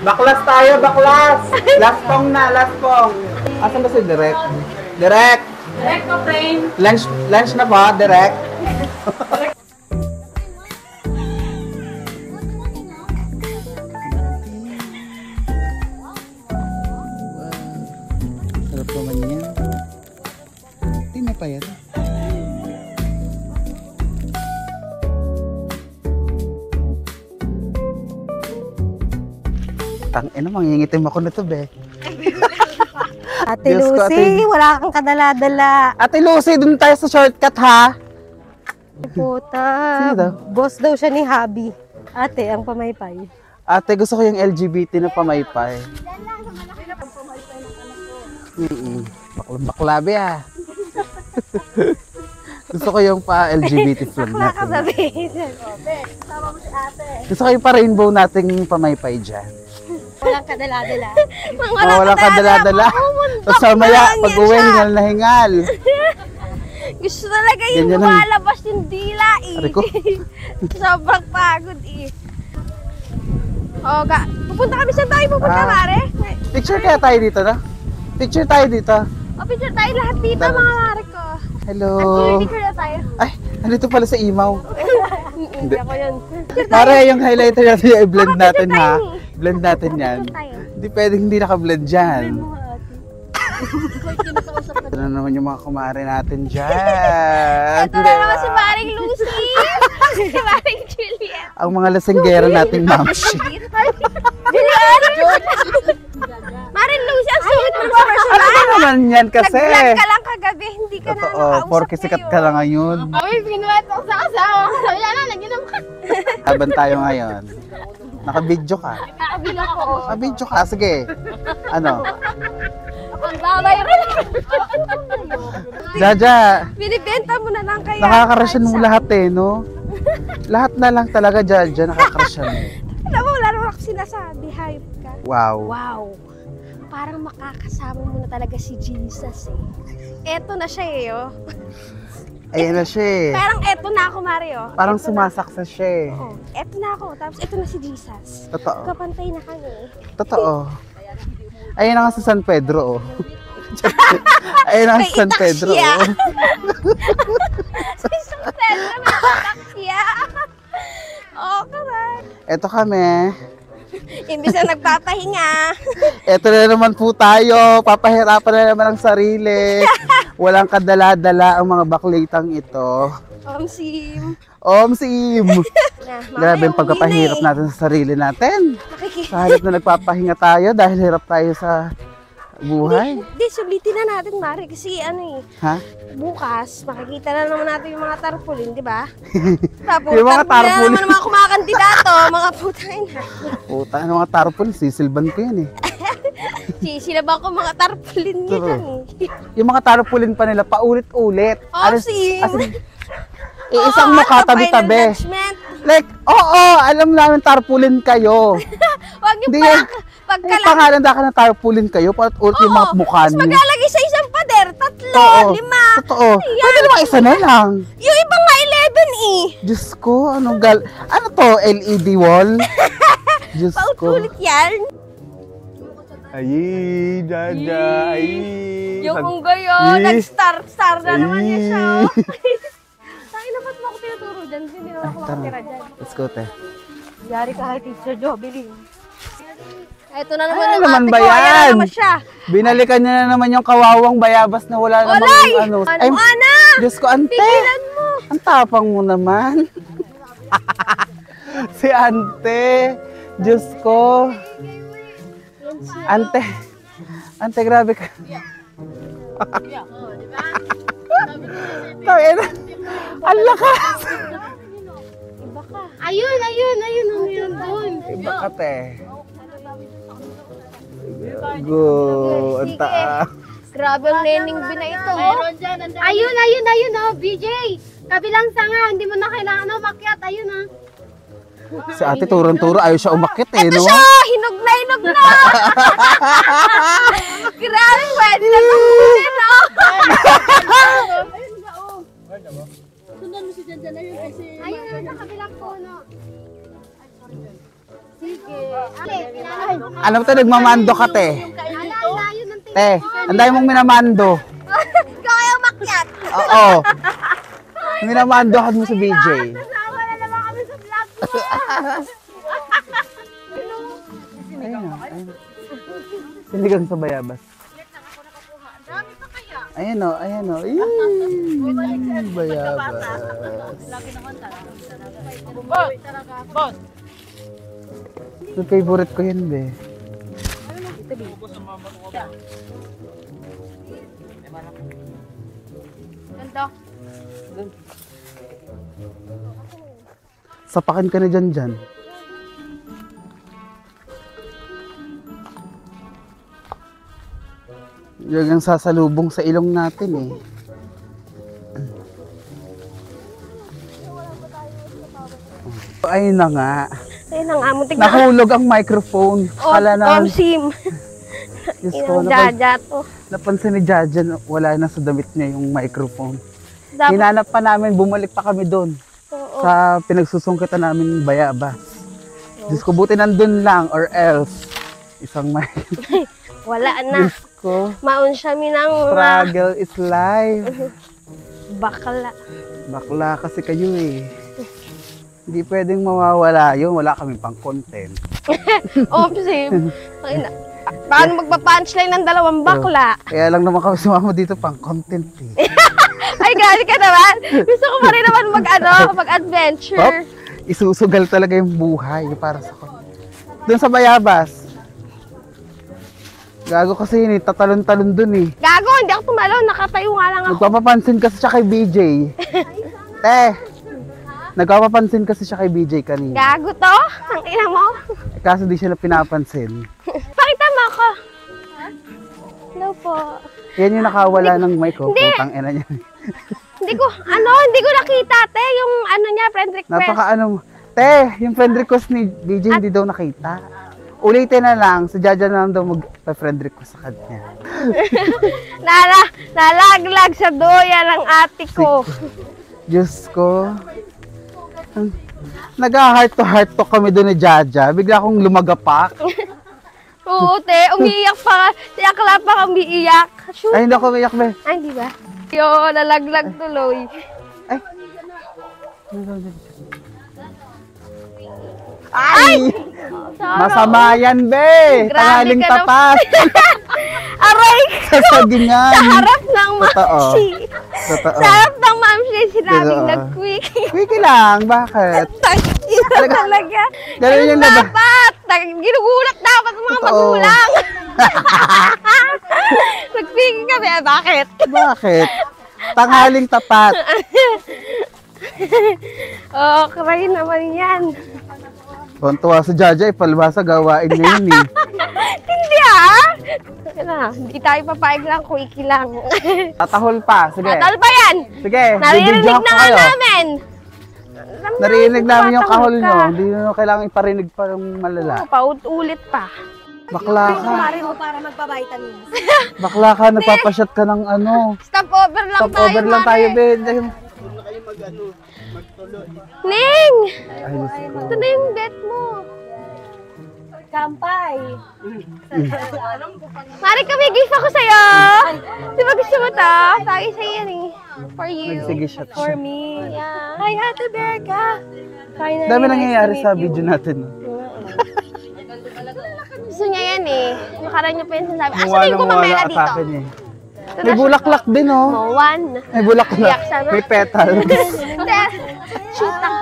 Baklas tayo, baklas! Last pong na, last pong. Asan ba si Direk? Direk! Direct ko, frame. Lunch na ba, Direk? Sarap naman yan. Hindi na pa yan. Tangina, mangingitim ako nito, be. Ate Diyos ko, Lucy, wala kang kadala-dala. Ate Lucy, dun tayo sa shortcut, ha? Puta. Sino daw? Boss daw siya ni Habi. Ate, ang pamaypay. Ate, gusto ko yung LGBT na pamaypay. Bakla, be, ah. Gusto ko yung pa-LGBT flag natin. Nakasabihin. Gusto ko yung pa-rainbow nating pamaypay dyan. Walang kadala-dala. Walang kadala-dala. Tapos mamaya, pag-uwi, hingal na hingal. Gusto talaga yung Ganyan lang. lumalabas yung dila eh. Ari ko. Sobrang pagod eh. Pupunta kami saan tayo pupunta, Mare? Picture kaya tayo dito, no? Picture tayo dito. Picture tayo lahat dito, mga Mare ko. Hello. Picture na tayo. Ay, nandito pala sa Imaw. Hindi ako yun. Mare, yung highlighter natin, i-blend natin, ha? Blend natin yan. Hindi pwedeng hindi naka-blend dyan. Ito na naman yung mga kumare natin dyan. Ito na naman si Maring Lucy. Si Maring Juliet. Ang mga lasenggera nating mamshi. Juliet! Maring Lucy, ang sweet mo sa personal. Ano ba naman yan kasi? Nag-vlog ka lang kagabi, hindi ka na Totoo, nakausap porke sikat ka lang ngayon. Ay, pinuwet ako sa asawa. Sabi na, nag-inom ka. Laban tayo ngayon. Naka-video ka. Nakabila ko. Naka-video ka, sige. Ano? Ang babay rin. Jaja, Binibenta mo na lang kaya. nakakarasyan mo lahat eh, no? Lahat na lang talaga, Jaja, nakakarasyan mo. Alam mo, wala naman ako sinasabi, hype ka. Wow. Wow. Parang makakasama mo na talaga si Jesus eh. Eto na siya eh, oh. Ayan na siya eh. Parang eto na ako, Mario. Parang sumasaksa siya eh. Oh, eto na ako. Tapos eto na si Jesus. Totoo. Kapantay na kami. Totoo. Ayun na nga sa San Pedro, oh. Ayun na nga sa San Pedro, Itaksia. oh. Si Santella, may tatakya. Oh, karan. Eto kami. Imbis na nagpapahinga. Eto na naman po tayo. Papahirapan na naman ang sarili. Walang kadala-dala ang mga baklitang ito. Sim. Sim! Grabe yung pagkapahirap natin sa sarili natin. Sa halip na nagpapahinga tayo dahil hirap tayo sa buhay. Hindi, sulitin na natin, Mari. Kasi ano eh, Ha? bukas, makikita na naman natin yung mga tarpaulin, di ba? Tapos, Yung mga tarpaulin na tarpaulin. naman ang mga kumakandidato, mga putang na. Puta, ano mga tarpon? Sisilban ko yan eh. Sila ko mga tarpaulin niya True. dyan eh. Yung mga tarpaulin pa nila, paulit-ulit. Sim. Isang mukha tabi-tabi. Like, oo, alam namin tarpaulin kayo. Huwag niyo Hindi pala, yan. Kung pangalan ka na tarpaulin kayo, paulit yung mga mukha Tapos niyo. maglalagay sa isang pader, 3, Oo. 5. Totoo. Pwede naman isa na lang. Yung ibang nga 11 eh. Diyos ko, ano to, LED wall? Diyos ko. Paulit yan. Ay, Jaja, ay. Yung unggoy oh, nag-star na naman niya siya oh. Sa'kin na ba't mo ako tinuturo dyan? Hindi naman ako makatira dyan. Let's go, te. Yari ka kay Teacher Jobeling. Ito na naman Ano yung naman ate ba ko. Ayan na yan? naman siya. Binalikan niya na naman yung kawawang bayabas na wala namang Olay! ano. Ano, Ana? Diyos ko, ante. Pigilan mo. Ang tapang mo naman. Si ante. Diyos ko. Ante. Ante, grabe ka. Tawin. Ang lakas. Iba ka. Ayun, doon. Iba ka, te. Go. Ang taas. Grabe ang nening bina ito. Meron dyan, ayun, oh, BJ. Kabilang sanga, hindi mo na kailangan makyat. Ayun, ah. Si ate turang-turo, ayaw siya umakit eh, Ito no? siya! Hinog na! Grabe, pwede na kukunin, no? Ayun ba, oh. Sundan mo si Janjan na yun kasi... Ayun, sa kabilang puno. Sige. Alam mo to, nagmamando ka, te. Layo ng tingin. Te, anday mong minamando. Ikaw ay umakyat. Oo. Minamandohan mo si BJ. Kasama na naman kami sa vlog ko. Ayun o, ayun. Sinigang sa bayabas. Dami pa kaya. Ayan o, ayan o. Bayabas. Boss! Yung favorite ko yun, be. Ganda. Sapakin ka na dyan. Yung ang sasalubong sa ilong natin eh. Ayun na nga. Ayun ang amo. Tignan. Nahulog ang microphone. Kala na, Sim. Diyos ko, Inang Jaja to. napansin ni Jaja, wala na sa damit niya yung microphone. Dapat, Hinanap pa namin, bumalik pa kami doon oo. sa pinagsusungkitan namin bayabas. Diyos ko, buti nandun lang or else. Isang mic. Wala na. Diyos ko, Maun siya minang mga struggle is life. bakla. Bakla kasi kayo eh. Hindi pwedeng mawawala yun. Wala kami pang content. Sim. Ay na. Paano magpa-punchline ng dalawang bakla? Kaya lang naman kami sumama dito pang content eh. Ay, grabe ka naman. Gusto ko pa rin naman mag-adventure. Isusugal talaga yung buhay para sa doon sa bayabas. Gago kasi yun eh, tatalon-talon dun eh. Gago, hindi ako tumalo. Nakatayo nga lang ako. Nagpapapansin kasi siya kay BJ. Nagpapapansin kasi siya kay BJ kanina. Gago to? Ang ina mo? Kaso di sila pinapansin. Pakita mo ako. Hello po. Yan yung nakawala ng mic ko. Hindi. Putang ina niya. Hindi ko nakita, te. Yung ano niya, friend request. Napaka ano. Yung friend request ni BJ hindi daw nakita. Ulitin na lang. Si Jaja na lang daw mag-friend request sa kanya. Nalaglag sa doya ng ate ko. Diyos ko. Nag-heart to heart to kami doon ni Jaja. Bigla akong lumagapak. Oo, te. Umiiyak pa. Si Akla pa umiiyak. Shoot. Ay, hindi ako umiyak, be. Ay, di ba? Yo, nalaglag tuloy. Ay! Masama yan, be! Grabe Tanghaling ka tapat! Aray! Sasagingan! Sa harap ng Totoo. mamsi. Totoo. Sa harap ng mamsi, sinabing Totoo. nag-quick. Quickie lang, bakit? Ina talaga. Ganun yung laba. Dapat! Ginugulat dapat ang mga Totoo. magulang. Nag-quick kami. Bakit? Bakit? Tanghaling tapat. Oh, cry naman yan. Tuwa sa Jaja, ipalbasa gawain niya yun eh. Hindi ah! Hindi tayo papayag lang, quickie lang. Tatahol pa, sige. Atal pa yan! Sige, Narinig bibidyohan na ko nga kayo. namin! Narinig namin yung kahol Tumatahol nyo. ka. Hindi nyo kailangan iparinig pa yung malala. Paulit pa. Bakla ka. mo para magpa-vitamins. Bakla ka, nagpapasyat ka ng ano. Stopover lang Stop tayo, over lang Mare. tayo, Ben. Ning! Ay, Diyos ko. Ito na yung bet mo. Kampay. Mare, kami gift ako sa'yo. Di ba gusto mo to? Tayo sa'yo yan eh. For you. Nagsige shot For siya. me. Yeah. Hi, Ate Berka. Finally, Dami nice nangyayari to sa meet you. video natin. Gusto niya yan eh. Nakaraan niya pa yung sinasabi. Asa Muwala yung muwala kumamela ka dito? sa akin eh. May bulaklak din oh. Mowan. May bulaklak. Iyak siya, no? May petals. Hindi. Shoot lang.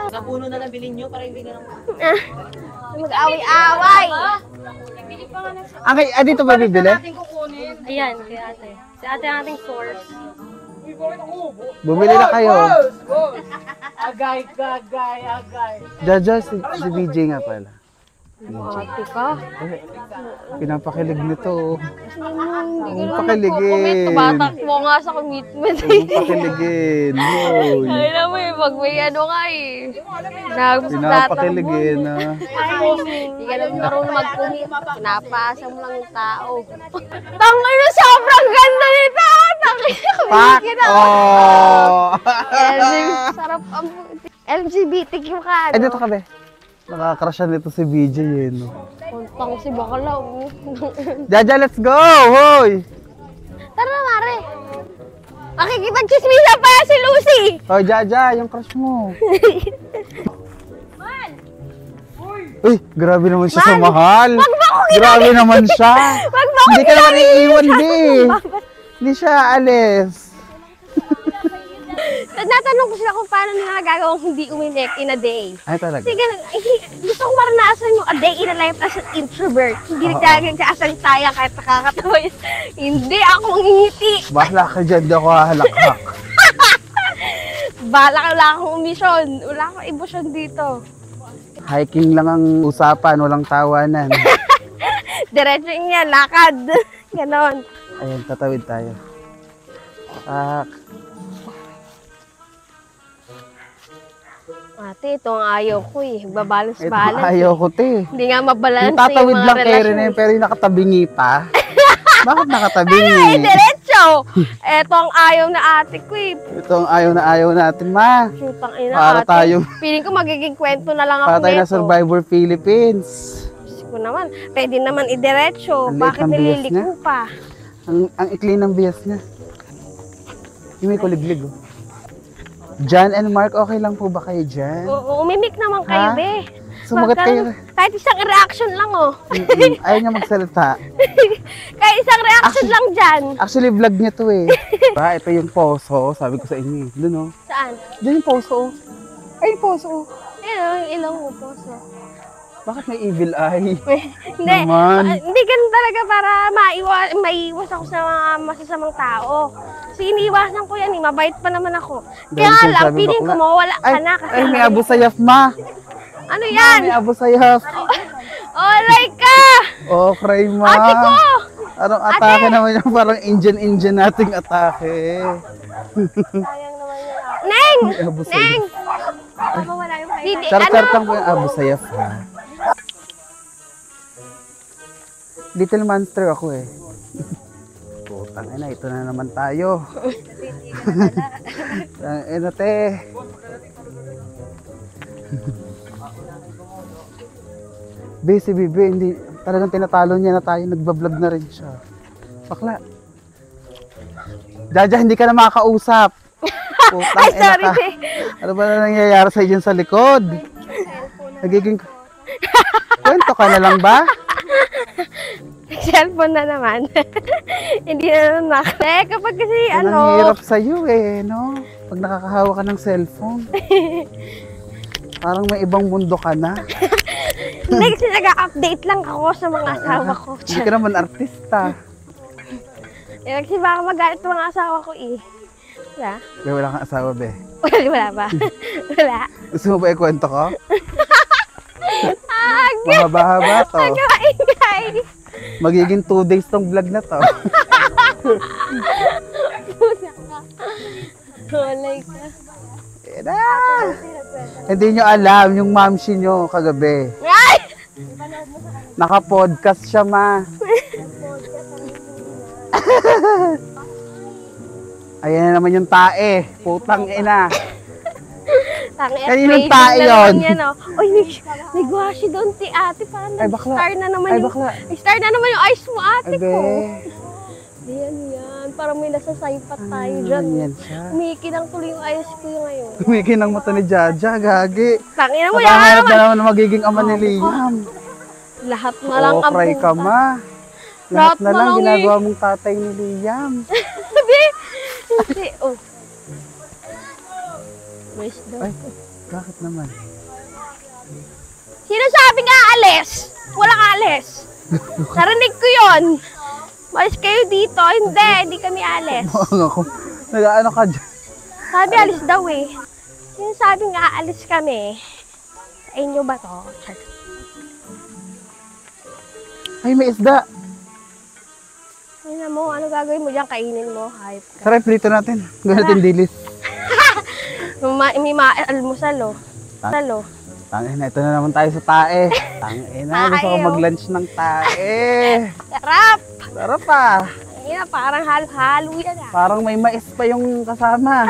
Kapuno na lang bilhin nyo para hindi ka lang. Mag-away-away. Dito ba bibili? Ayan, kay ate. Si ate ang ating source. Bumili na kayo. Agay. Jaja, si BJ nga pala. Ate ka. Pinapakilig nito. Hindi Huwag ka pakiligin. Tumatak mo nga sa commitment. Huwag pakiligin. Hoy. Ay na mo eh, pag may ano nga eh. Pinapakiligin ah. Hindi ka naman marunong mag-commit. Pinapasa mo lang yung tao. Tangay na sobrang ganda nito! Tangay na Pak! kumigil na. Oh! Sarap ang LGBTQ ka, Ay, no? dito ka be. Nakakrasyan nito si BJ eh, no? Puntang si bakla. Oh. Jaja, let's go! Hoy! Tara na, Mare. Makikipag-chismisa pa si Lucy. Hoy, Jaja, yung crush mo. Uy, grabe naman siya sa mahal. Wag mo akong Grabe naman siya. Wag mo Hindi ka naman iiwan, Bi. Hindi siya alis. Natanong ko sila kung paano nila nagagawang hindi umilik in a day. Ay, talaga. Sige, gusto kong maranasan yung a day in a life as an introvert. Hindi nagsasalita kahit nakakatawa yun. Hindi ako ngingiti. Bahala ka dyan, di ako hahalakhak. Wala akong umisyon. Wala akong emosyon dito. Hiking lang ang usapan, walang tawanan. Diretso niya, lakad. Ganon. Ayan, tatawid tayo. Tak. Ate, ito ang ayaw ko eh. Ito Babalance-balance. ayaw ko, te. Hindi nga mabalance Yung tatawid yung mga lang kayo relasyon. rin pero yung nakatabingi pa. Bakit nakatabingi? Ay, diretso! Ito ang ayaw na ate ko eh. Ito ang ayaw natin, ma. Shootang ina Para ate. tayo, Feeling ko magiging kwento na lang ako para tayo na nito. Survivor Philippines. Diyos ko naman. Pwede naman idiretso. Ang liit Bakit ng bias nililiko pa? Ang ikli ng bias niya. Yung may kuliglig, oh. John and Mark, okay lang po ba kayo dyan? Oo, umimik naman kayo, Ha? be. Sumagat kayo. Kahit isang reaction lang, oh. Ayaw niya magsalita. Kahit isang reaction lang dyan. Actually, vlog niya to eh. Ito yung poso, sabi ko sa inyo. Doon, oh. Saan? Doon yung poso, oh. Ay, yung poso, oh. Ayun, yung ilong mo po. So. Bakit may evil eye? Hindi. Naman. Hindi ganun talaga para maiwas ako sa mga masasamang tao. Kasi iniiwasan ko yan, eh. Mabait pa naman ako. Dahil Kaya lang, sinasabi piling ko bakla. mawala ka na. Kasi Ay, may abo sayaf, ma. ano yan? May abo sayaf. Alright ka! Oh, cry, ma. Ate ko! Anong atake naman yung parang Indian nating atake. Neng! May abo sayaf. Neng! Mawala yung kayo. Char-char lang po yung abo sayaf, ha. Little monster ako eh. Putang ina, ito na naman tayo. Ina, te. Si Bibi, hindi, talagang tinatalo niya na tayo, nagbablog na rin siya. Bakla. Jaja, hindi ka na makakausap. Putang Ay, ina sorry, ka. be. Ano ba na nangyayari sa dyan sa likod? Nagiging... Kwento ka na lang ba? Cellphone na naman. Hindi na naman kapag kasi Yan ang ano... hirap sa'yo eh, no? Pag nakakahawa ka ng cellphone. Parang may ibang mundo ka na. Hindi kasi nag-update lang ako sa mga asawa ko. Hindi ka naman artista. Kasi baka magalit yung mga asawa ko eh. Wala? Kaya wala kang asawa, be. Wala ba? Wala. Gusto mo ba ikwento ko? Mahaba-haba to. Nagkaingay. Magiging 2 days tong vlog na to. Walay ka. Yan na! Hindi nyo alam yung mamsi nyo kagabi. Ay! Naka-podcast siya, ma. Ayan na naman yung tae. Putang ina. Kaninong tae yun? Uy, may gwashi doon ti ate. Parang Ay, bakla. nag-star na naman Ay, yung... bakla. Nag-star na naman yung eyes mo, ate Abe. ko. Yan, yan. Parang may nasasaypat tayo dyan. Yan siya. Umikinang tuloy yung eyes ko yung ngayon. Kumikin ng mata ni Jaja, gagi. Tangina mo yan Nakahanap na naman. naman na magiging ama ni Liam. Lahat na lang Oo, cry ka, ma. Lahat Lahat na na lang lang ginagawa mong tatay ni Liam. Sabi, hindi. Oh. Where's the... Ay, bakit naman? Sino sabing aalis? Walang aalis. Narinig ko yun. Malis kayo dito. Hindi kami aalis. Buang ako. Nag-ano ka dyan? Sabi alis daw eh. Sino sabing aalis kami? Sa inyo ba to? Ay, may isda. Tingnan mo, ano gagawin mo dyan? Kainin mo. Hype ka. Tara, prito natin. Gawin natin dilis. May almusal oh. Salo. Tangina, ito na naman tayo sa tae. Tangina, gusto ko Tae, oh. mag-lunch ng tae. Sarap! Sarap pa. Parang halo-halo yan ah. Parang may mais pa yung kasama.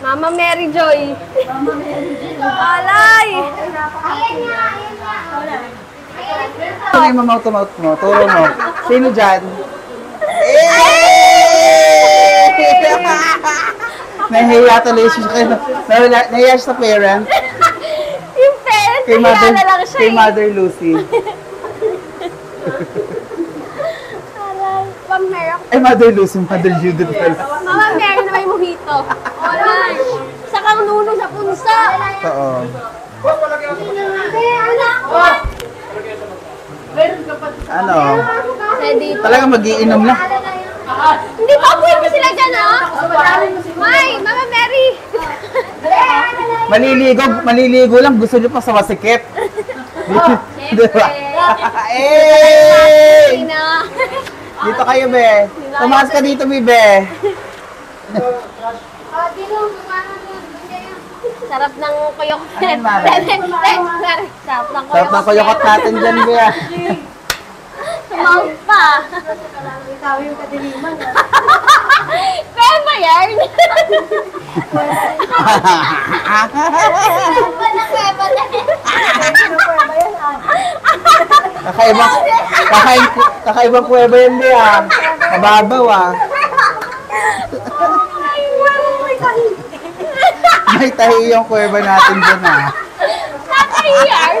Mama Mary Joy. Mama Mary Joy. Alay! Sino yung mamauto-mouth mo? Turo mo. Sino dyan? Nahihiya tuloy siya. Nahihiya siya sa parent. Yung parents, nahiya na lang siya Kay Mother Lucy. Alay. Mama Mary. Ay, Mother Lucy. Mother Judith pala. Mama Mary na may mojito. Alay. Sakang nuno sa punsa. Oo. Ano? Talaga magiinom na. Hindi pa pwede sila dyan, ah. May, Mama Mary. Maliligo lang. Gusto niyo pa sa masikip. Diba? Ina. Dito kayo, be. Tumaas ka dito, Bibe. Sarap ng kuyok. Ano, Mare? Sarap ng Sarap ng kuyokot natin dyan, be. Sumawag pa. Kaya ba yan? Kakaibang kuweba yan, be, ha. Mababaw, ha. May tahi yung kuweba natin dyan, ha. Nakahiyar?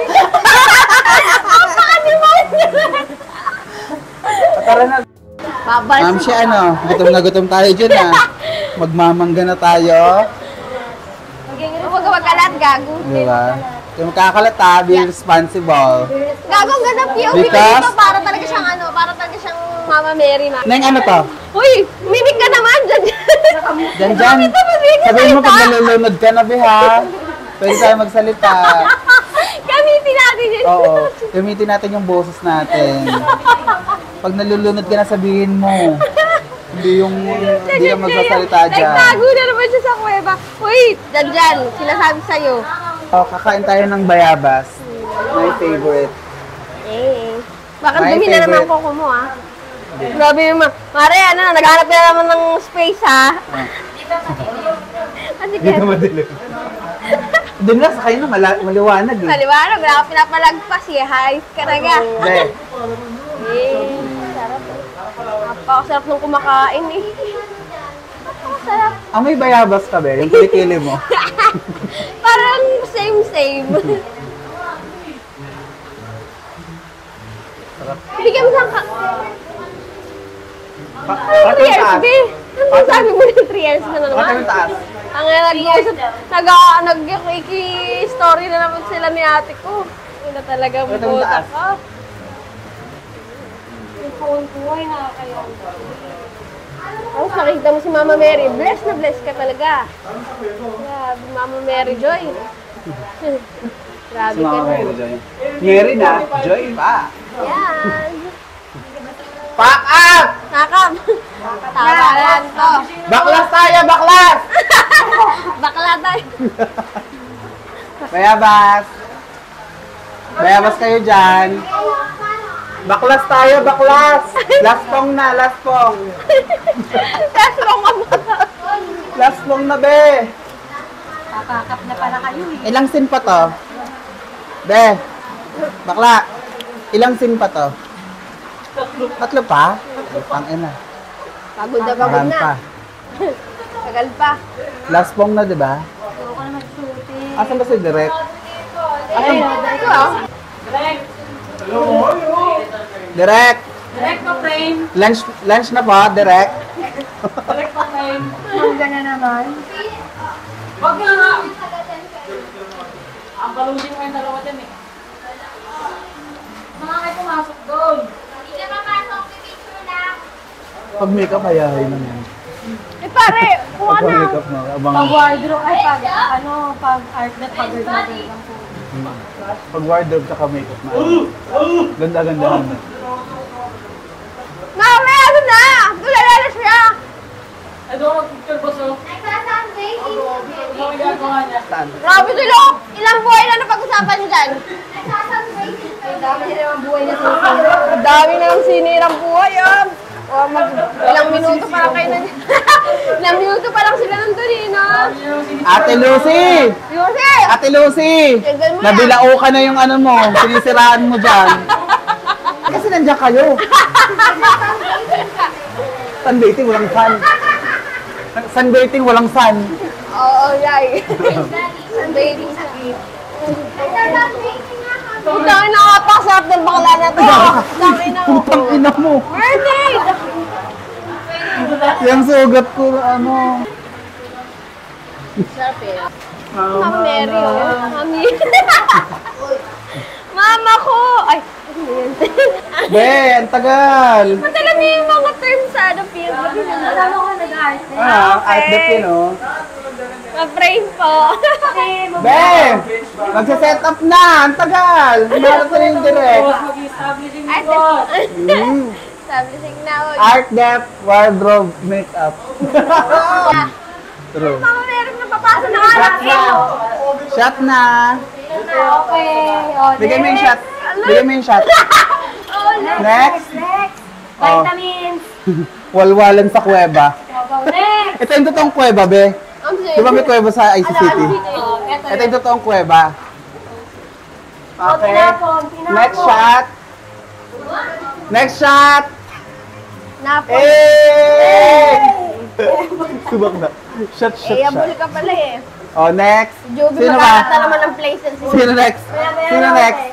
Tara na. Babas. Ma'am siya, ano, gutom tayo dyan, ha. Magmamangga na tayo. Huwag magkalat, gago. Diba? Yung makakalat, ha, be responsible. Gago, ang ganda POV ko Because- dito. Para talaga siyang para talaga siyang Mama Mary. Neng, ano to? Uy, mimik ka naman dyan. Dyan. Bakit naman hindi ka Sabihin mo salita? pag nalulunod ka na, be, ha. Pwede tayo magsalita. Gamitin natin yun. Oo. Gamitin natin yung boses natin. Pag nalulunod ka na, sabihin mo. Hindi ka magsasalita dyan. Nagtago na naman siya sa kuweba. Uy, dyan. Sinasabi sa'yo. Oh, kakain tayo ng bayabas. My favorite. Bakit My dumi na naman favorite. koko mo, ah? Grabe yung Mare, naghanap ka na naman ng space, ha? Kasi Dito madilim. Doon na, sa kayo na, maliwanag eh. maliwanag, wala ka pinapalagpas, eh. Hayes ka na nga. Hindi. Sarap. Napakasarap nung kumakain, eh. Napakasarap. May bayabas ka, be? Yung kilikili mo. Parang same. Bigyan mo sa Pati 3 yung years, taas. be. Ano sabi mo yung 3 years na Pati naman? yung taas. Ang nag-story na naman sila ni ate ko. Hindi na talaga Ito yung buta taas. ka. Yung phone ko ay nakakayaw. Tapos nakikita mo si Mama Mary. Bless na bless ka talaga. Grabe, Mama Mary Joy. Grabe Si ka Mama na. Mary Joy. Mary na, Joy pa. Yan. Pack up! Nakam. Tama yan to. Baklas tayo, baklas! Bakla tayo. Bayabas! Bayabas kayo dyan. Baklas tayo, baklas! Last pong na, last pong. Tapos kung Last pong na, be. Papakap na pala kayo eh. Ilang sin pa to? Be, bakla. Ilang sin pa to? Tatlo pa? Ang ina. Pagod na Marami pa. Tagal pa. Last pong na, di ba? Ako na magsuti. Asan ba si Direk? Ay, ito ah. Direk! Direct pa frame. Lunch na ba, Direk? Direct pa frame. Mangga na naman. Wag nga. Ang balusin mo yung dalawa dyan eh. Mga kayo pumasok doon. Pag makeup, hayahay lang yan. Eh pare, kuha Pag na. makeup na, abang... Pag wardrobe, ay pag outlet, pag wardrobe lang po. Pag wardrobe tsaka makeup na. Ganda-gandahan na. Mami, ano na? Tulala siya. Ay, doon mag-picture boss oh. Ano ang ginagawa niya? Saan? Grabe sila. Ilang buhay na napag-usapan dyan. Ang dami na ng sinirang buhay, ah. Ilang minuto pa lang kayo na ilang minuto pa lang sila nandun eh, no? Ate Lucy! Lucy! Ate Lucy! Tignan mo yan. Nabilao ka na yung ano mo, sinisiraan mo dyan. Kasi nandiyan kayo. Sunbathing, walang sun. Sunbathing, walang sun. Oo, yay. Baby. Putang ina, napakasarap ng bakla na to. Putang ina mo. Putang ina mo. Mermaid! Yung sugat ko, ano. Sarap eh. Ma'am Mary, oh. Mami. Mama ko! Ay, ano yun? Be, ang tagal. Matalam niyo yung mga terms sa ano, field. Kasama ko nag-art. Art dep yun, oh. Ma-frame po. Be, magsa-set up na. Ang tagal. Meron ko yung direct. Mag-establishing Ay, mo. establishing na. Art dep, wardrobe, makeup. True. Mama Mary, napapasa na anak ko. Shot na. Okay. O, Bigay mo yung next. shot. Bigay mo yung shot. Next. Next. Oh. Vitamins. Walwalan sa kuweba. Go, next. Ito yung totoong kuweba, be. Ang Di ba may kuweba sa IC City? Oh, eto Ito yung totoong kuweba. Okay. tinapon. Next shot. Next shot. Napon. Eh! Subak na. Shot, shot, Eh, abul shot. ka pala eh. Oh, next. Joby, Sino magkakata ba? naman ng places. Sino next? Sino next?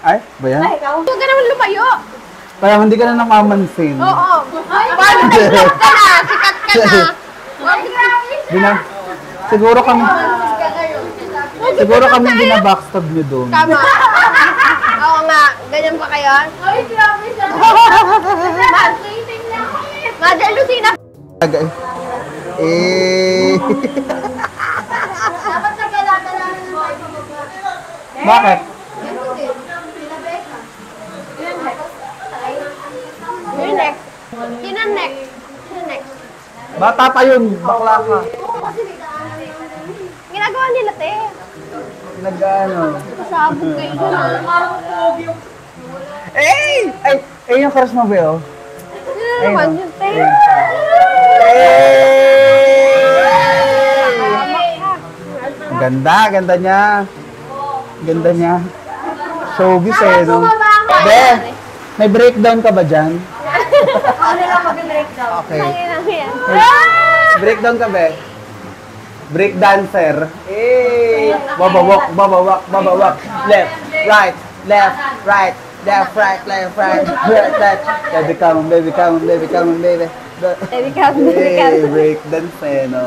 Ay, ba yan? Huwag ka naman lumayo. Parang hindi ka na namamansin. Oo. Paano nag-vlog ka na? Sikat ka na. Bina, siguro kami, siguro kami binabackstab nyo doon. Tama. Oo nga. Ganyan pa kayo? Ay, grabe siya. Mother Lucina. Eh. Dapat nagalata namin ng Bakit? Sino next? Sino next? Sino next? Bata pa yun, bakla ka. Ginagawa nila, te. Nag-ano. Pasabog kayo dyan. Eh! Ay, yung crush mo ba yun? Sino naman yun, te? Ganda, ganda niya. Ganda niya. Showbiz eh, no? Be, may breakdown ka ba dyan? Ano lang mag-breakdown? Okay. Ay, lang yan. Breakdown ka, be? Break dancer. Eh! Babawak, babawak, babawak. Left, right, left, right, left, right, left, right, left, right. Baby, come on, baby, come on, baby, come on, baby. Baby cam, baby cam. Eh, break dance eh, no?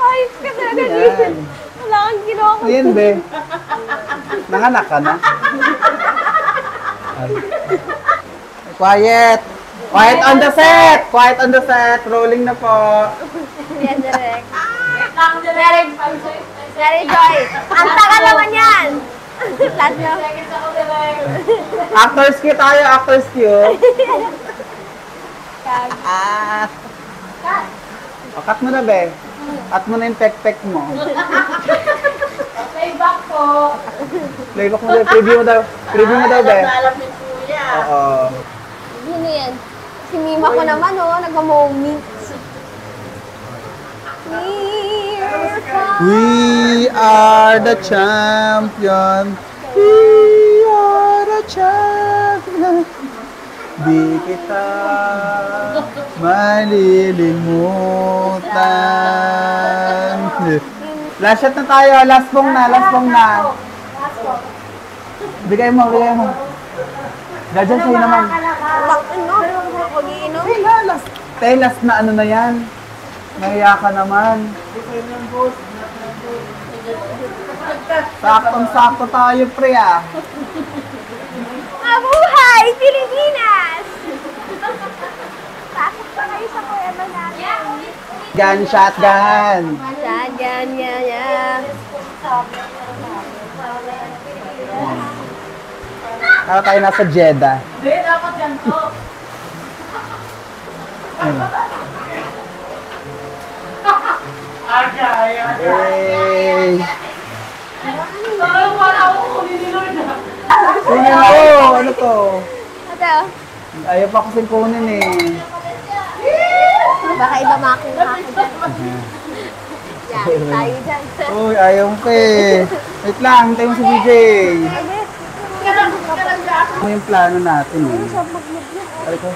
Ayos ka talaga Yan. dito. Wala kang ginawa ko. Ayan, be. Nanganak ka na. Ay. Quiet! Quiet on the set! Quiet on the set! Rolling na po. Yan, direct. Very joy. Ang tagal naman yan. Last na. Actors cue tayo, actors cue. Ah. O, cut mo na, be. Cut mo na yung pek-pek mo. Playback po. Playback mo daw, preview mo daw. Preview mo daw, be. Oo. Sino yan? Si Mima ko naman, oh. Nagma-moment. We are the champion. We are the champion. Di kita malilimutan. Last shot na tayo. Last pong na. Last pong na. Bigay mo, bigay mo. Dadyan sa'yo naman. Bak, ano? Mag-iinom? Last. Last na ano na yan. Nahiya ka naman. Saktong-sakto tayo, pre, ah. Mabuhay, Pilipinas! Pasok pa kayo sa kuweba natin. Gun, shotgun. Yan, yan, yan, yan. Para tayo nasa Jeddah. Hindi, dapat yan to. Ayun. Agaya. Hey! Parang wala ako kunin ni Lord. Sino to? Ano to? Ito. Ayaw pa kasing kunin eh. Baka iba makina ako dyan. Yan, tayo dyan. Uy, ayaw pa eh. Wait lang, hintay mo si BJ. Ano yung plano natin eh? Ay ko.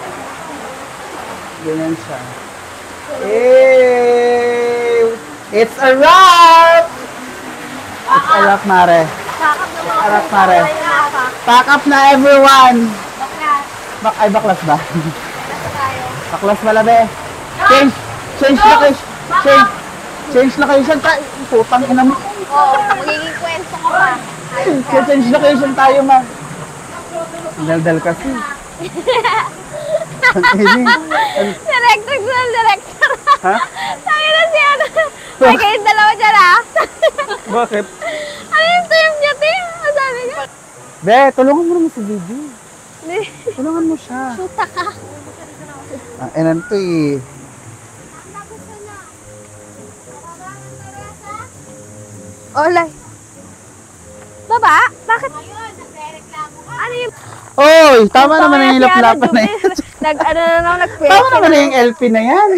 Ganyan siya. Hey! It's a wrap! It's a wrap, Mare. It's a wrap, Mare. Pack up na everyone! Ay, baklas ba? Baklas pala, be. Change location tayo. Putang ina mo. Oo, magiging kwento ko pa. Change location tayo, ma. Dal-dal kasi. Ang ini. Director ko ng director. Ha? Sabi na si ano. May kayong dalawa dyan ah. Bakit? Ano yung team niya, team? Ano sabi niya? Be, tulungan mo naman si Bibi. Hindi. Tulungan mo siya. Puta ka. Ang inan to eh. Olay. Baba? Bakit? Ano yung... Oy, tama naman na yung laplapan na yan. Ano na naman, nag-pwede. Tama naman na yung LP na yan.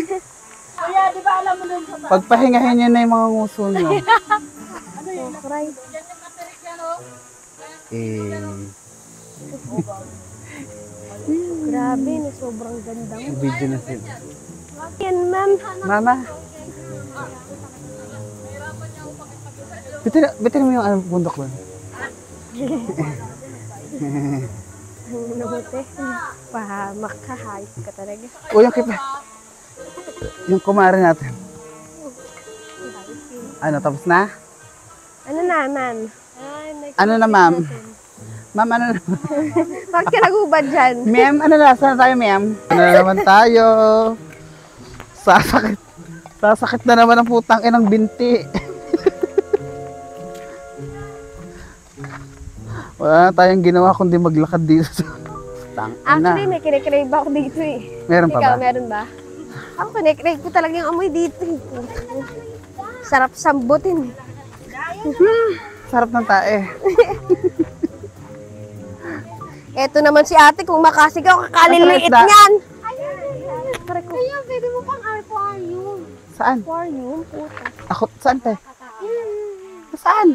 Kuya, di ba alam mo dun sa Pagpahingahin niyo na yung mga nguso niyo. Grabe, no, sobrang gandang. Video na sila. Yan, ma'am. Mama. Bitin mo yung ano, bundok ba? Nabuti. Pahamak ka, hayop ka talaga. O yung kipa. Yung kumare natin. Ano, tapos na? Ano na, ma'am? Ano na, ma'am? Ma'am, ano na? Bakit ka nagubad dyan? Ma'am, ano na? Saan tayo, ma'am? Ano na naman tayo? Sasakit. Sasakit na naman ang putang inang binti. Wala na tayong ginawa kundi maglakad dito sa Actually, may kinikrave ako dito eh. Meron pa Ikaw, ba? meron ba? Ako, kinikrave ko talaga yung amoy dito eh. Sarap sambutin eh. Sarap ng tae. Eto naman si ate, kung makasigaw, kakaliliit Ano, niyan. Kaya pwede mo pang aquarium. Saan? Aquarium, puta. Ako, saan te? Saan?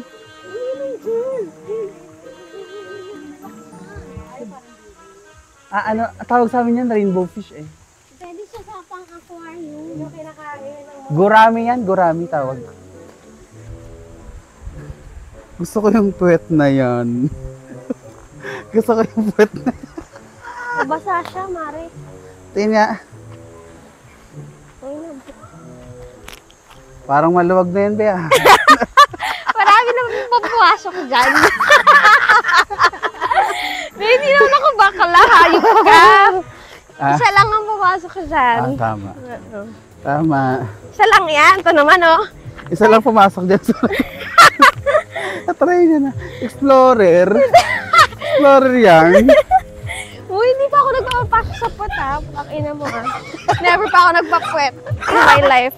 Ano, tawag sa amin yan, rainbow fish eh. Pwede siya sa pang aquarium. Yung kinakain ng Gurami yan, gurami tawag. Gusto ko yung puwet na yan. Gusto ko yung puwet na yan. Basa siya, Mare. Tingnan nga. Ay, Parang maluwag na yan, Bea. marami naman papasok dyan. Hindi naman ako bakla, hayop ka. Isa lang ang papasok dyan. Tama. Tama. Isa lang yan. Ito naman, oh. Isa lang pumasok dyan sa... Try niya na. Explorer. Explorer yan. Uy, hindi pa ako nagpapasok sa pot, ha. Pakina mo, ha. Never pa ako nagpapuwet in my life.